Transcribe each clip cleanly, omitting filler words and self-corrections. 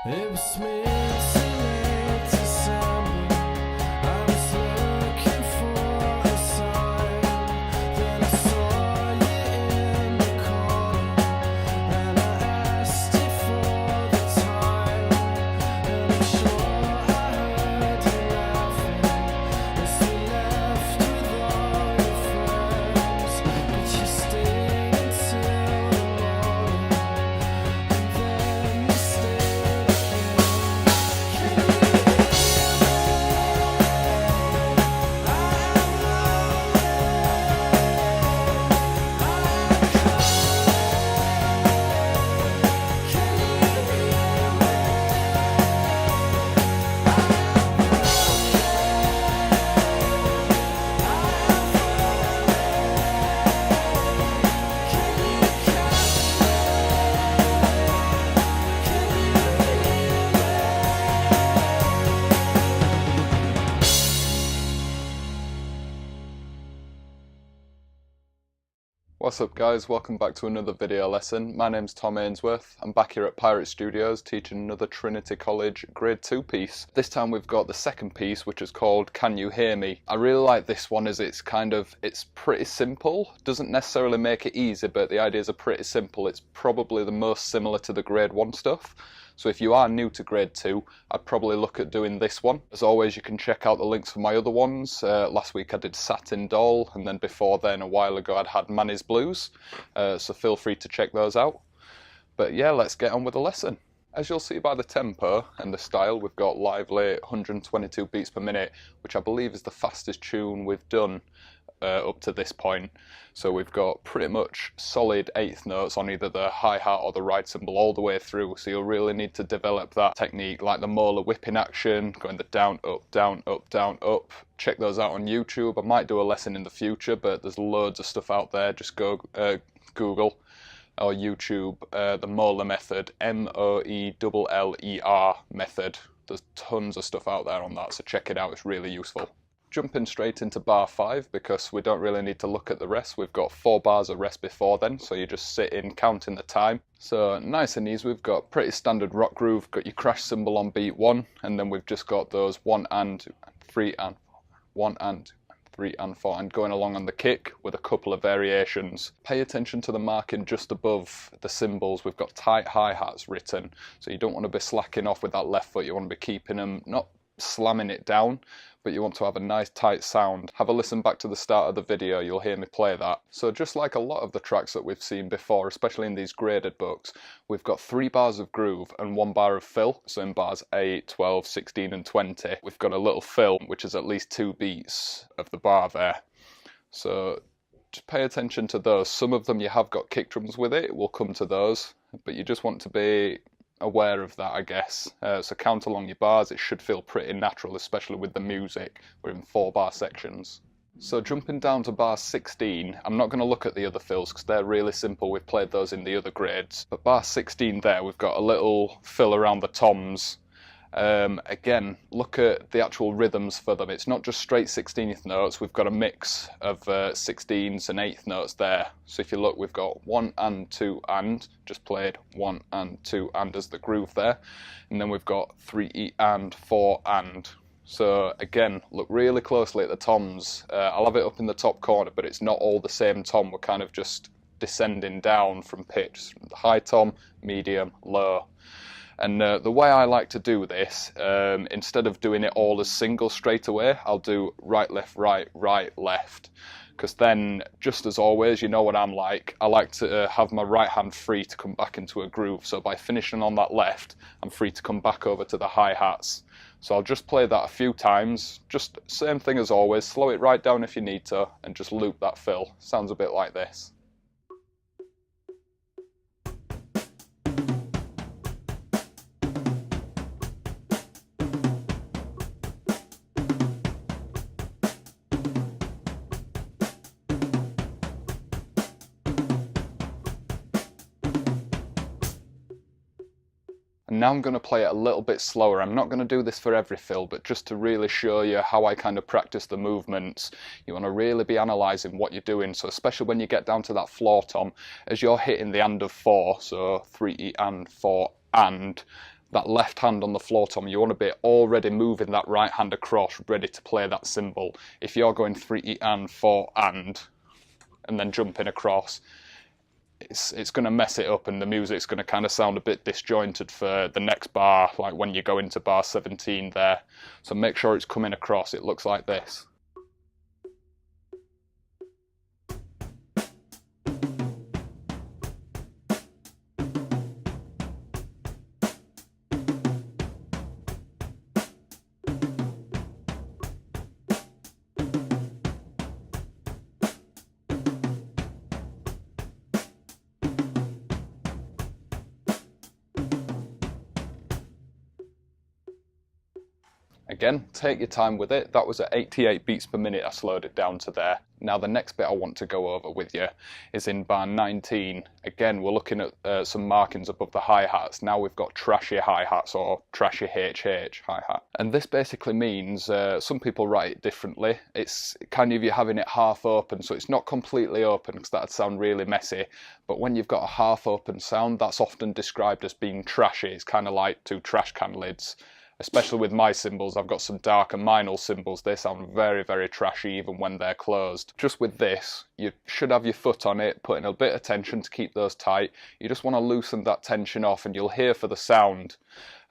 It was me too late to assemble. I was looking for a sign. Then I saw you in the corner, and I asked you for the time. And I'm sure I heard you laughing as we left with all your friends. But you stayed until the morning, and then you stayed again. Can you hear me? I'm lonely. I'm crying. Can you hear me? What's up guys, welcome back to another video lesson. My name's Tom Ainsworth. I'm back here at Pirate Studios teaching another Trinity College grade 2 piece. This time we've got the second piece, which is called Can You Hear Me? I really like this one as it's pretty simple. Doesn't necessarily make it easy, but the ideas are pretty simple. It's probably the most similar to the grade 1 stuff. So if you are new to grade 2, I'd probably look at doing this one. As always, you can check out the links for my other ones. Last week I did Satin Doll, and then before then, a while ago, I'd had Manny's Blues. So feel free to check those out. But yeah, let's get on with the lesson. As you'll see by the tempo and the style, we've got lively 122 beats per minute, which I believe is the fastest tune we've done up to this point. So we've got pretty much solid eighth notes on either the hi-hat or the ride cymbal all the way through, so you'll really need to develop that technique, like the molar whipping action, going the down, up, down, up, down, up. Check those out on YouTube. I might do a lesson in the future, but there's loads of stuff out there. Just go Google or YouTube the molar method, M-O-E-L-L-E-R method. There's tons of stuff out there on that, so check it out, it's really useful. Jumping straight into bar 5 because we don't really need to look at the rest. We've got 4 bars of rest before then, so you just sit in counting the time. So nice and easy. We've got pretty standard rock groove, got your crash cymbal on beat 1, and then we've just got those 1 and 3 and 1 and 3 and 4, and going along on the kick with a couple of variations. Pay attention to the marking just above the cymbals. We've got tight hi-hats written, so you don't want to be slacking off with that left foot. You want to be keeping them, not slamming it down, but you want to have a nice tight sound. Have a listen back to the start of the video, you'll hear me play that. So just like a lot of the tracks that we've seen before, especially in these graded books, we've got 3 bars of groove and 1 bar of fill. So in bars 8, 12, 16 and 20, we've got a little fill, which is at least 2 beats of the bar there. So just pay attention to those. Some of them you have got kick drums with it, we'll come to those, but you just want to be aware of that, I guess. So count along your bars, it should feel pretty natural, especially with the music. We're in 4 bar sections. So jumping down to bar 16, I'm not going to look at the other fills because they're really simple, we've played those in the other grades. But bar 16 there, we've got a little fill around the toms. Again, look at the actual rhythms for them. It's not just straight 16th notes, we've got a mix of 16ths and 8th notes there. So if you look, we've got 1 and 2 and, just played 1 and 2 and as the groove there. And then we've got 3 and 4 and. So again, look really closely at the toms. I'll have it up in the top corner, but it's not all the same tom. We're kind of just descending down from pitch. High tom, medium, low. And the way I like to do this, instead of doing it all as single straight away, I'll do right, left, right, right, left. Because then, just as always, you know what I'm like, I like to have my right hand free to come back into a groove. So by finishing on that left, I'm free to come back over to the hi-hats. So I'll just play that a few times, just same thing as always, slow it right down if you need to, and just loop that fill. Sounds a bit like this. And now I'm going to play it a little bit slower. I'm not going to do this for every fill, but just to really show you how I kind of practice the movements. You want to really be analysing what you're doing. So especially when you get down to that floor tom, as you're hitting the and of 4, so 3 and 4 and, that left hand on the floor tom, you want to be already moving that right hand across, ready to play that cymbal. If you're going 3 and 4 and then jumping across, it's going to mess it up, and the music's going to kind of sound a bit disjointed for the next bar, like when you go into bar 17 there. So make sure it's coming across. It looks like this. Again, take your time with it. That was at 88 beats per minute. I slowed it down to there. Now the next bit I want to go over with you is in bar 19. Again, we're looking at some markings above the hi-hats. Now we've got trashy hi-hats, or trashy HH hi-hat. And this basically means, some people write it differently. It's kind of, you're having it half open, so it's not completely open, because that'd sound really messy. But when you've got a half open sound, that's often described as being trashy. It's kind of like two trash can lids. Especially with my cymbals, I've got some darker minor cymbals. They sound very, very trashy even when they're closed. Just with this, you should have your foot on it, putting a bit of tension to keep those tight. You just want to loosen that tension off, and you'll hear for the sound.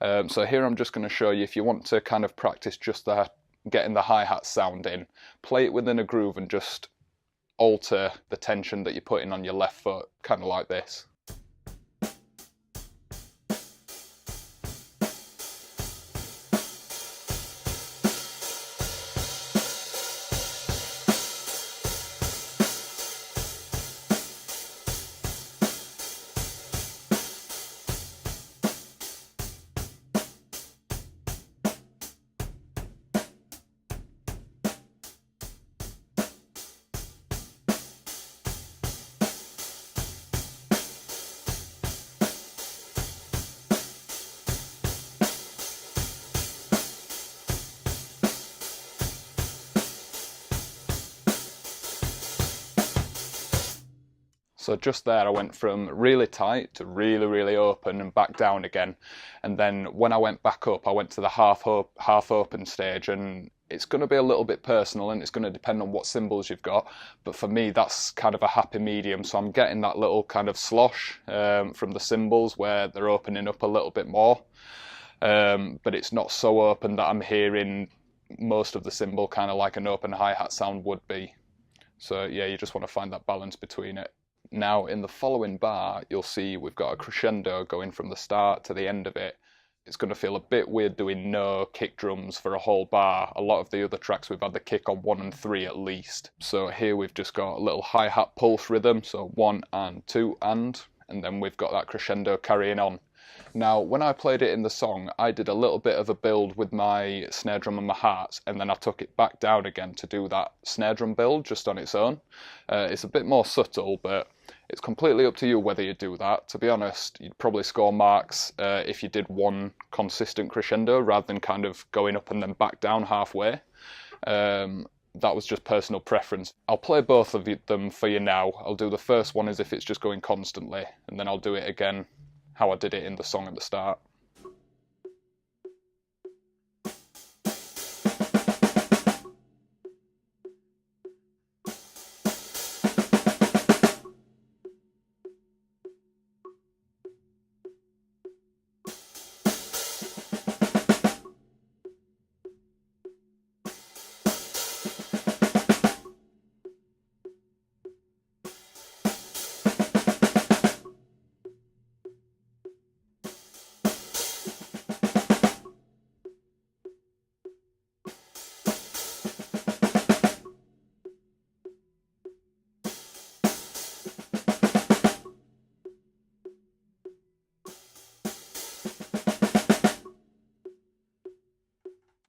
So here I'm just going to show you, if you want to kind of practice just that, getting the hi-hat sound in, play it within a groove and just alter the tension that you're putting on your left foot, kind of like this. So just there I went from really tight to really, really open and back down again. And then when I went back up, I went to the half open stage, and it's going to be a little bit personal, and it's going to depend on what cymbals you've got. But for me, that's kind of a happy medium. So I'm getting that little kind of slosh from the cymbals where they're opening up a little bit more. But it's not so open that I'm hearing most of the cymbal kind of like an open hi-hat sound would be. So yeah, you just want to find that balance between it. Now in the following bar, you'll see we've got a crescendo going from the start to the end of it. It's going to feel a bit weird doing no kick drums for a whole bar. A lot of the other tracks we've had the kick on 1 and 3 at least. So here we've just got a little hi-hat pulse rhythm, so 1 and 2 and then we've got that crescendo carrying on. Now, when I played it in the song, I did a little bit of a build with my snare drum and my hats, and then I took it back down again to do that snare drum build just on its own. It's a bit more subtle, but it's completely up to you whether you do that. To be honest, you'd probably score marks if you did one consistent crescendo rather than kind of going up and then back down halfway. That was just personal preference. I'll play both of them for you now. I'll do the first one as if it's just going constantly, and then I'll do it again how I did it in the song at the start.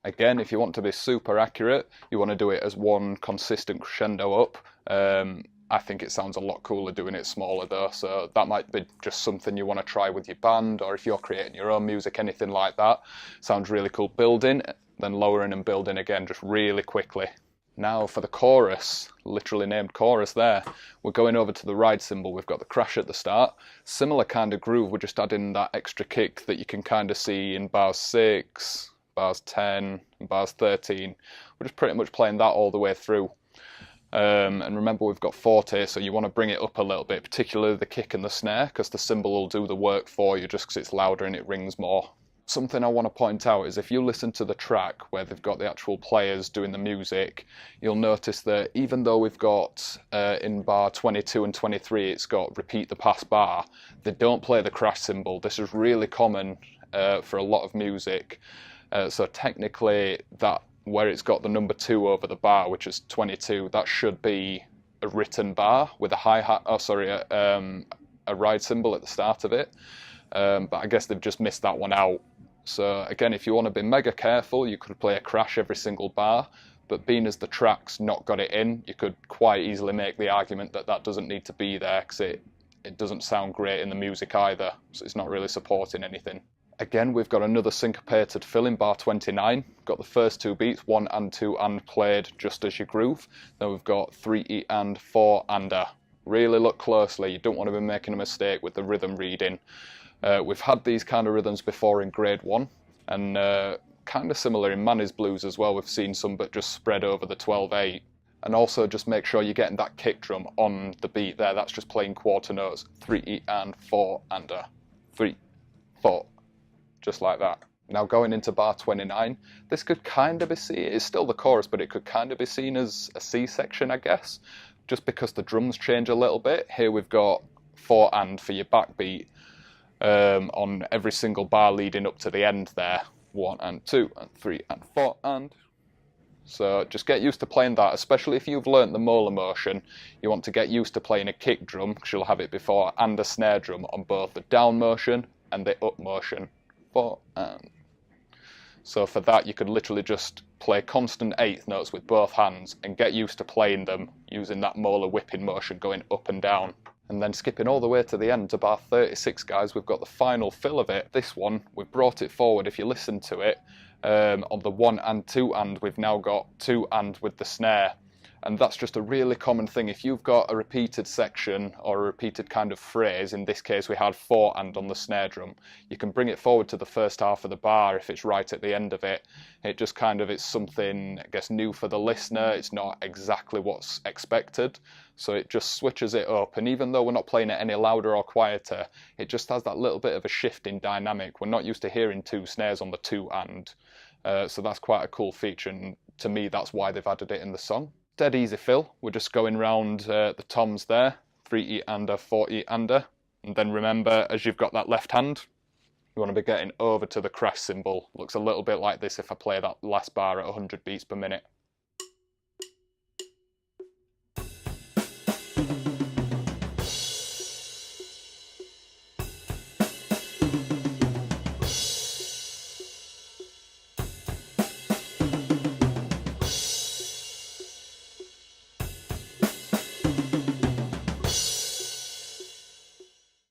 Again, if you want to be super accurate, you want to do it as one consistent crescendo up. I think it sounds a lot cooler doing it smaller though, so that might be just something you want to try with your band, or if you're creating your own music, anything like that. Sounds really cool building, then lowering and building again just really quickly. Now for the chorus, literally named chorus there, we're going over to the ride cymbal. We've got the crash at the start. Similar kind of groove, we're just adding that extra kick that you can kind of see in bars 6, bars 10, and bars 13. We're just pretty much playing that all the way through. And remember, we've got forte, so you want to bring it up a little bit, particularly the kick and the snare, because the cymbal will do the work for you just because it's louder and it rings more. Something I want to point out is if you listen to the track where they've got the actual players doing the music, you'll notice that even though we've got in bar 22 and 23 it's got repeat the past bar, they don't play the crash cymbal. This is really common for a lot of music. So technically that where it's got the number 2 over the bar, which is 22, that should be a written bar with a hi-hat, a ride cymbal at the start of it. But I guess they've just missed that one out. So again, if you want to be mega careful, you could play a crash every single bar, but being as the track's not got it in, you could quite easily make the argument that that doesn't need to be there because it doesn't sound great in the music either, so it's not really supporting anything. Again, we've got another syncopated fill in bar 29. Got the first 2 beats, 1 and 2 and played just as you groove. Then we've got 3 and 4 and-a. Really look closely, you don't want to be making a mistake with the rhythm reading. We've had these kind of rhythms before in grade 1, and kind of similar in Manny's Blues as well. We've seen some but just spread over the 12/8. And also just make sure you're getting that kick drum on the beat there. That's just playing quarter notes. 3 and 4 and-a. 3, 4. Just like that. Now going into bar 29, this could kind of be seen, it's still the chorus, but it could kind of be seen as a C section, I guess, just because the drums change a little bit. Here we've got 4 and for your backbeat on every single bar leading up to the end there. 1 and 2 and 3 and 4 and. So just get used to playing that, especially if you've learnt the molar motion. You want to get used to playing a kick drum, because you'll have it before, and a snare drum on both the down motion and the up motion. 4 and. So for that you could literally just play constant 8th notes with both hands and get used to playing them using that molar whipping motion going up and down. And then skipping all the way to the end to bar 36, guys, we've got the final fill of it. This one, we've brought it forward. If you listen to it, on the 1 and 2 and, we've now got 2 and with the snare. And that's just a really common thing. If you've got a repeated section or a repeated kind of phrase, in this case we had 4 and on the snare drum, you can bring it forward to the first half of the bar if it's right at the end of it. It just kind of, it's something, I guess, new for the listener. It's not exactly what's expected. So it just switches it up. And even though we're not playing it any louder or quieter, it just has that little bit of a shift in dynamic. We're not used to hearing 2 snares on the 2 and. So that's quite a cool feature. And to me, that's why they've added it in the song. Dead easy fill. We're just going round the toms there, 3 and-a, 4 and-a, and then remember, as you've got that left hand, you want to be getting over to the crash cymbal. Looks a little bit like this if I play that last bar at 100 beats per minute.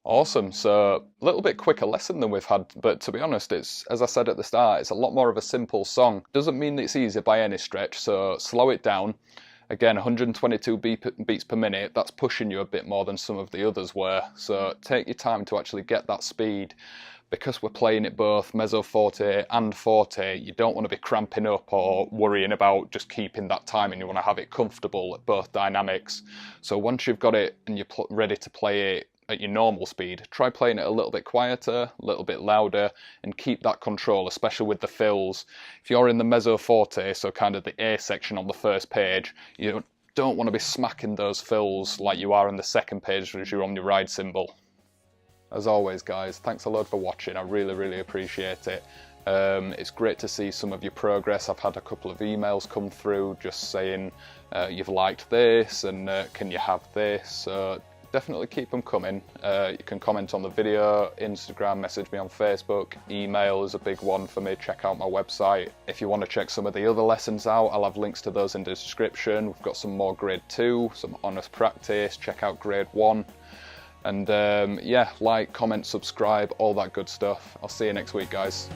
Awesome, so a little bit quicker lesson than we've had, but to be honest, it's, as I said at the start, it's a lot more of a simple song. Doesn't mean it's easy by any stretch, so slow it down. Again, 122 beats per minute, that's pushing you a bit more than some of the others were, so take your time to actually get that speed. Because we're playing it both mezzo forte and forte, you don't want to be cramping up or worrying about just keeping that time, and you want to have it comfortable at both dynamics. So once you've got it and you're ready to play it at your normal speed, try playing it a little bit quieter, a little bit louder, and keep that control, especially with the fills. If you're in the mezzo forte, so kind of the A section on the first page, you don't want to be smacking those fills like you are on the second page as you're on your ride cymbal. As always, guys, thanks a lot for watching. I really appreciate it. It's great to see some of your progress. I've had a couple of emails come through just saying you've liked this and can you have this. So definitely keep them coming. You can comment on the video, Instagram, message me on Facebook, email is a big one for me. Check out my website. If you want to check some of the other lessons out, I'll have links to those in the description. We've got some more grade 2, some honest practice, check out grade 1. And yeah, like, comment, subscribe, all that good stuff. I'll see you next week, guys.